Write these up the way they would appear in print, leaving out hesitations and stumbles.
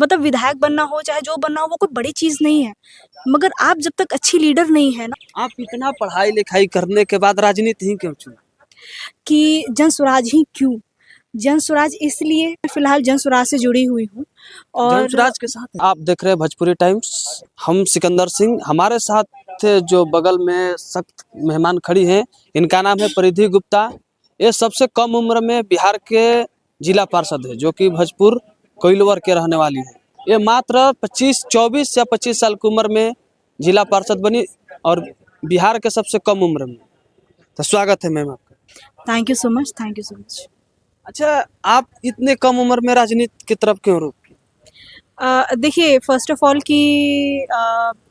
मतलब विधायक बनना हो चाहे जो बनना हो वो कोई बड़ी चीज़ नहीं है। मगर आप जब तक अच्छी लीडर नहीं है ना आप इतना पढ़ाई लिखाई करने के बाद राजनीति ही क्यों चुना? कि जन स्वराज ही क्यों? जन स्वराज इसलिए मैं फ़िलहाल जन स्वराज से जुड़ी हुई हूँ और जंसराज के साथ आप देख रहे हैं भोजपुरी टाइम्स। हम सिकंदर सिंह, हमारे साथ जो बगल में सख्त मेहमान खड़ी हैं, इनका नाम है परिधि गुप्ता। ये सबसे कम उम्र में बिहार के जिला पार्षद है, जो कि भोजपुर कोइलवर के रहने वाली है। ये मात्र 24 या 25 साल की उम्र में जिला पार्षद बनी और बिहार के सबसे कम उम्र में। तो स्वागत है मैम आपका। Thank you so much, thank you so much. अच्छा, आप इतने कम उम्र में राजनीति की तरफ क्यों रुक गए? देखिए फ़र्स्ट ऑफ़ ऑल कि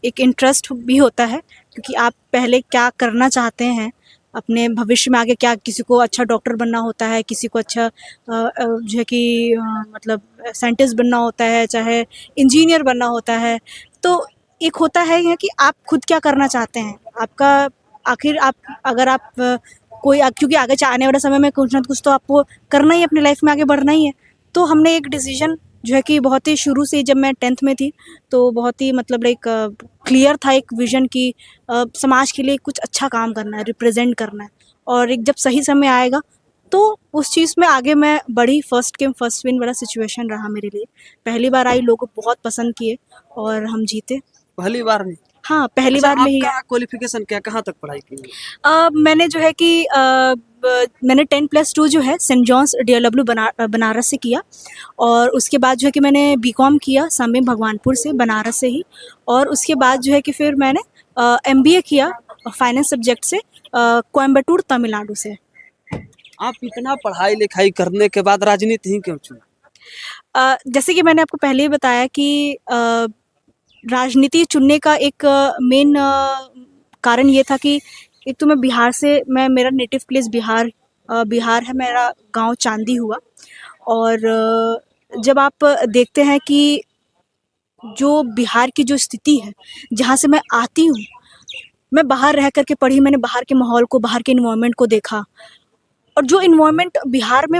एक इंटरेस्ट भी होता है क्योंकि आप पहले क्या करना चाहते हैं, अपने भविष्य में आगे क्या किसी को अच्छा डॉक्टर बनना होता है, किसी को अच्छा जो है कि मतलब साइंटिस्ट बनना होता है, चाहे इंजीनियर बनना होता है। तो एक होता है ये कि आप खुद क्या करना चाहते हैं, आपका आखिर आप अगर आप क्योंकि आगे आने वाले समय में कुछ ना कुछ तो आपको करना ही है, अपनी लाइफ में आगे बढ़ना ही है। तो हमने एक डिसीजन जो है कि बहुत ही शुरू से जब मैं 10th में थी तो बहुत ही मतलब लाइक क्लियर था एक विज़न कि समाज के लिए कुछ अच्छा काम करना है, रिप्रेजेंट करना है और एक जब सही समय आएगा तो उस चीज़ में आगे मैं बढ़ी। फर्स्ट केम फर्स्ट विन वाला सिचुएशन रहा मेरे लिए। पहली बार आई, लोगों को बहुत पसंद किए और हम जीते। पहली बार में? हाँ, पहली अच्छा, बार में ही। आपका क्वालिफिकेशन क्या, कहाँ तक पढ़ाई की है? मैंने जो है कि मैंने 10+2 जो है सेंट जॉन्स DLW बनारस से किया और उसके बाद जो है कि मैंने बीकॉम किया साम्य भगवानपुर से, बनारस से ही। और उसके बाद जो है कि फिर मैंने MBA किया फाइनेंस सब्जेक्ट से कोयम्बटूर तमिलनाडु से। आप इतना पढ़ाई लिखाई करने के बाद राजनीति ही क्यों चुना? जैसे कि मैंने आपको पहले ही बताया कि राजनीति चुनने का एक मेन कारण ये था कि एक तो मैं मेरा नेटिव प्लेस बिहार है, मेरा गांव चांदी हुआ। और जब आप देखते हैं कि जो बिहार की जो स्थिति है, जहाँ से मैं आती हूँ, मैं बाहर रह कर के पढ़ी, मैंने बाहर के माहौल को, बाहर के एनवायरनमेंट को देखा और जो एनवायरनमेंट बिहार में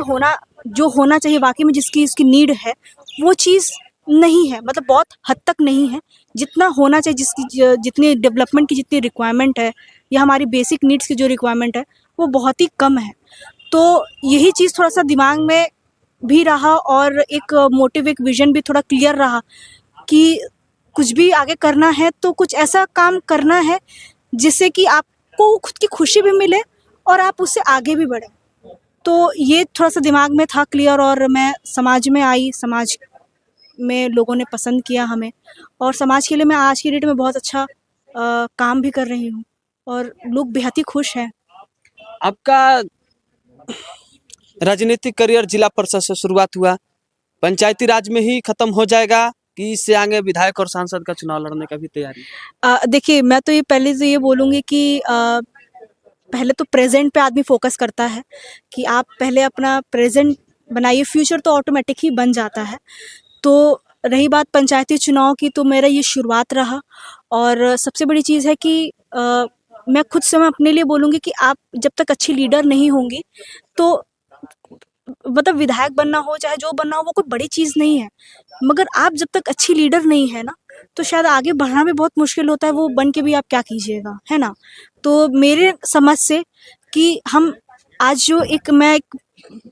जो होना चाहिए वाक़ई में जिसकी इसकी नीड है, वो चीज़ नहीं है, मतलब बहुत हद तक नहीं है। जितना होना चाहिए जितनी डेवलपमेंट की जितनी रिक्वायरमेंट है या हमारी बेसिक नीड्स की जो रिक्वायरमेंट है, वो बहुत ही कम है। तो यही चीज़ थोड़ा-सा दिमाग में भी रहा और एक मोटिव, एक विज़न भी थोड़ा क्लियर रहा कि कुछ भी आगे करना है तो कुछ ऐसा काम करना है जिससे कि आपको खुद की खुशी भी मिले और आप उससे आगे भी बढ़ें। तो ये थोड़ा-सा दिमाग में था क्लियर और मैं समाज में आई, समाज में लोगों ने पसंद किया हमें और समाज के लिए मैं आज की डेट में बहुत अच्छा काम भी कर रही हूँ और लोग बेहद ही खुश हैं। आपका राजनीतिक करियर जिला परिषद से शुरुआत हुआ, पंचायती राज में ही खत्म हो जाएगा कि इससे आगे विधायक और सांसद का चुनाव लड़ने का भी तैयारी? देखिए मैं तो ये पहले से ये बोलूँगी कि पहले तो प्रेज़ेंट पे आदमी फ़ोकस करता है कि आप पहले अपना प्रेज़ेंट बनाइए, फ्यूचर तो ऑटोमेटिक ही बन जाता है। तो रही बात पंचायती चुनाव की, तो मेरा ये शुरुआत रहा और सबसे बड़ी चीज़ है कि मैं अपने लिए बोलूँगी कि आप जब तक अच्छी लीडर नहीं होंगी, तो मतलब विधायक बनना हो चाहे जो बनना हो वो कोई बड़ी चीज़ नहीं है। मगर आप जब तक अच्छी लीडर नहीं है ना, तो शायद आगे बढ़ना भी बहुत मुश्किल होता है, वो बन के भी आप क्या कीजिएगा, है ना? तो मेरे समझ से कि हम आज जो एक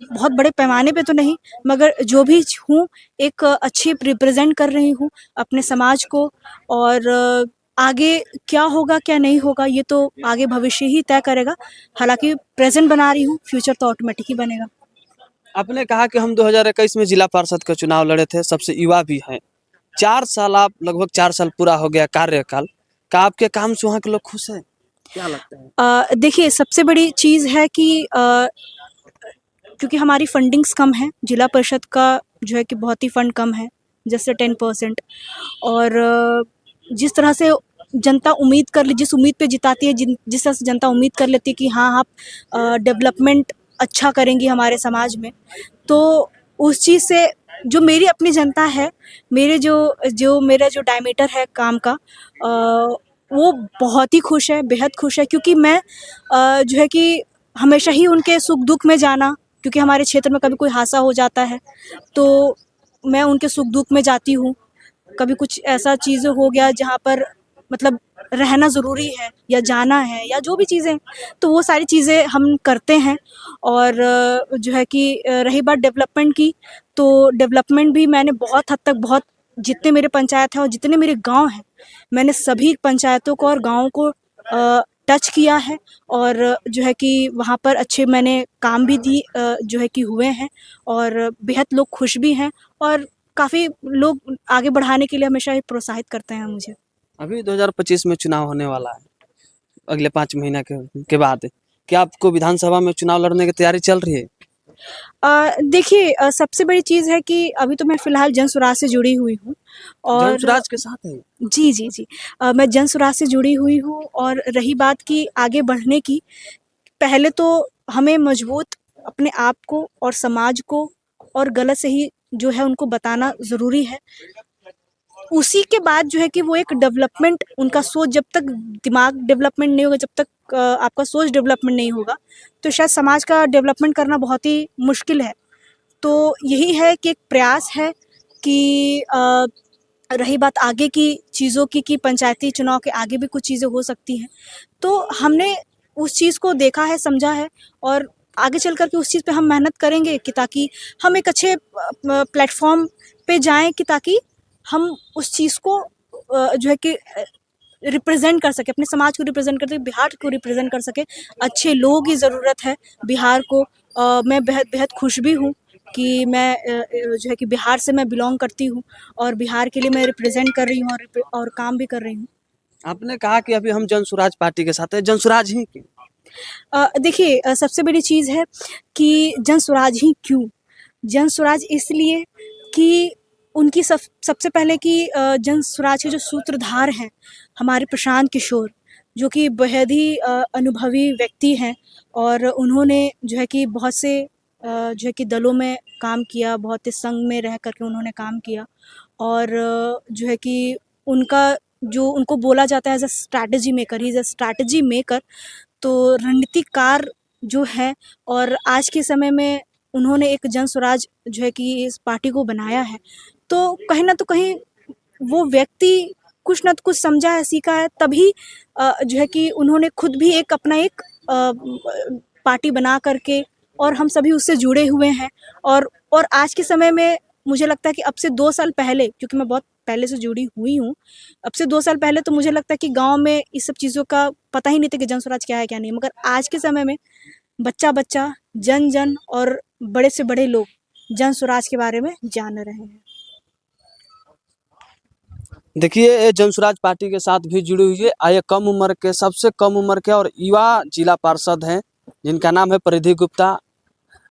बहुत बड़े पैमाने पे तो नहीं, मगर जो भी हूँ, एक अच्छी रिप्रेज़ेंट कर रही हूँ अपने समाज को और आगे क्या होगा, क्या नहीं होगा, ये तो आगे भविष्य ही तय करेगा। हालाँकि प्रेज़ेंट बना रही हूँ, फ्यूचर तो ऑटोमेटिक ही बनेगा। आपने कहा कि हम 2021 में जिला पार्षद का चुनाव लड़े थे, सबसे युवा भी हैं। 4 साल, आप लगभग 4 साल पूरा हो गया कार्यकाल। क्या आपके काम से वहाँ के लोग खुश हैं? क्या लगता है? देखिए सबसे बड़ी चीज़ है कि क्योंकि हमारी फंडिंग्स कम हैं, जिला परिषद का जो है कि बहुत ही फंड कम है, जैसे 10%। और जिस तरह से जनता जिस उम्मीद पे जिताती है, जिस तरह से जनता उम्मीद कर लेती है कि हाँ आप डेवलपमेंट अच्छा करेंगी हमारे समाज में, तो उस चीज़ से जो मेरी अपनी जनता है, मेरा जो डायमीटर है काम का, वो बहुत ही खुश है, बेहद खुश है क्योंकि मैं जो है कि हमेशा ही उनके सुख दुख में जाना, क्योंकि हमारे क्षेत्र में कभी कोई हादसा हो जाता है तो मैं उनके सुख दुख में जाती हूँ। कभी कुछ ऐसा चीज़ हो गया जहाँ पर मतलब रहना ज़रूरी है या जाना है या जो भी चीज़ें, तो वो सारी चीज़ें हम करते हैं। और जो है कि रही बात डेवलपमेंट की, तो डेवलपमेंट भी मैंने बहुत हद तक, बहुत जितने मेरे पंचायत हैं और जितने मेरे गाँव हैं, मैंने सभी पंचायतों को और गाँवों को टच किया है। और जो है कि वहाँ पर अच्छे मैंने काम भी जो है कि हुए हैं, और बेहद लोग खुश भी हैं, और काफ़ी लोग आगे बढ़ाने के लिए हमेशा ही प्रोत्साहित करते हैं मुझे। अभी 2025 में चुनाव होने वाला है, अगले 5 महीना के बाद। क्या आपको विधानसभा में चुनाव लड़ने की तैयारी चल रही है? देखिए, सबसे बड़ी चीज़ है कि अभी तो मैं फ़िलहाल जनसुराज से जुड़ी हुई हूँ, और जनसुराज के साथ हैं? जी, जी, जी। मैं जनसुराज से जुड़ी हुई हूँ, और रही बात कि आगे बढ़ने की, पहले तो हमें मजबूत अपने आप को और समाज को और गलत सही जो है उनको बताना ज़रूरी है। उसी के बाद जो है कि वो एक डेवलपमेंट, उनका सोच जब तक, दिमाग डेवलपमेंट नहीं होगा, जब तक आपका सोच डेवलपमेंट नहीं होगा, तो शायद समाज का डेवलपमेंट करना बहुत ही मुश्किल है। तो यही है कि एक प्रयास है कि रही बात आगे की चीज़ों की, कि पंचायती चुनाव के आगे भी कुछ चीज़ें हो सकती हैं। तो हमने उस चीज़ को देखा है, समझा है, और आगे चल कर के उस चीज़ पे हम मेहनत करेंगे कि ताकि हम एक अच्छे प्लेटफ़ॉर्म पे जाएँ, कि ताकि हम उस चीज़ को जो है कि रिप्रेज़ेंट कर सकें, अपने समाज को रिप्रेज़ेंट कर सकें, बिहार को रिप्रेज़ेंट कर सकें। अच्छे लोगों की ज़रूरत है बिहार को। मैं बेहद खुश भी हूँ कि मैं जो है कि बिहार से मैं बिलॉन्ग करती हूँ, और बिहार के लिए मैं रिप्रेज़ेंट कर रही हूँ, और काम भी कर रही हूँ। आपने कहा कि अभी हम जनसुराज पार्टी के साथ हैं, जनसुराज ही क्यों? देखिए, सबसे बड़ी चीज़ है कि जनसुराज ही क्यों? जनसुराज इसलिए कि उनकी सबसे पहले कि जनसुराज के जो सूत्रधार हैं, हमारे प्रशांत किशोर, जो कि बेहद ही अनुभवी व्यक्ति हैं, और उन्होंने जो है कि बहुत से जो है कि दलों में काम किया, बहुत ही संघ में रह कर के उन्होंने काम किया, और जो है कि उनका जो उनको बोला जाता है as a strategy maker, he is a strategy maker. तो रणनीतिकार जो है, और आज के समय में उन्होंने एक जनसुराज जो है कि इस पार्टी को बनाया है। तो कहीं न तो कहीं वो व्यक्ति कुछ न कुछ समझा है, सीखा है, तभी जो है कि उन्होंने खुद भी एक अपना एक पार्टी बना कर के, और हम सभी उससे जुड़े हुए हैं। और आज के समय में मुझे लगता है कि अब से 2 साल पहले, क्योंकि मैं बहुत पहले से जुड़ी हुई हूँ, अब से 2 साल पहले तो मुझे लगता है कि गाँव में इस सब चीज़ों का पता ही नहीं था कि जनस्वराज क्या है, क्या नहीं। मगर आज के समय में बच्चा-बच्चा, जन-जन और बड़े से बड़े लोग जनस्वराज के बारे में जान रहे हैं। देखिए, ये जनसुराज पार्टी के साथ भी जुड़ी हुई है। ये कम उम्र के, सबसे कम उम्र के और युवा जिला पार्षद हैं, जिनका नाम है परिधि गुप्ता।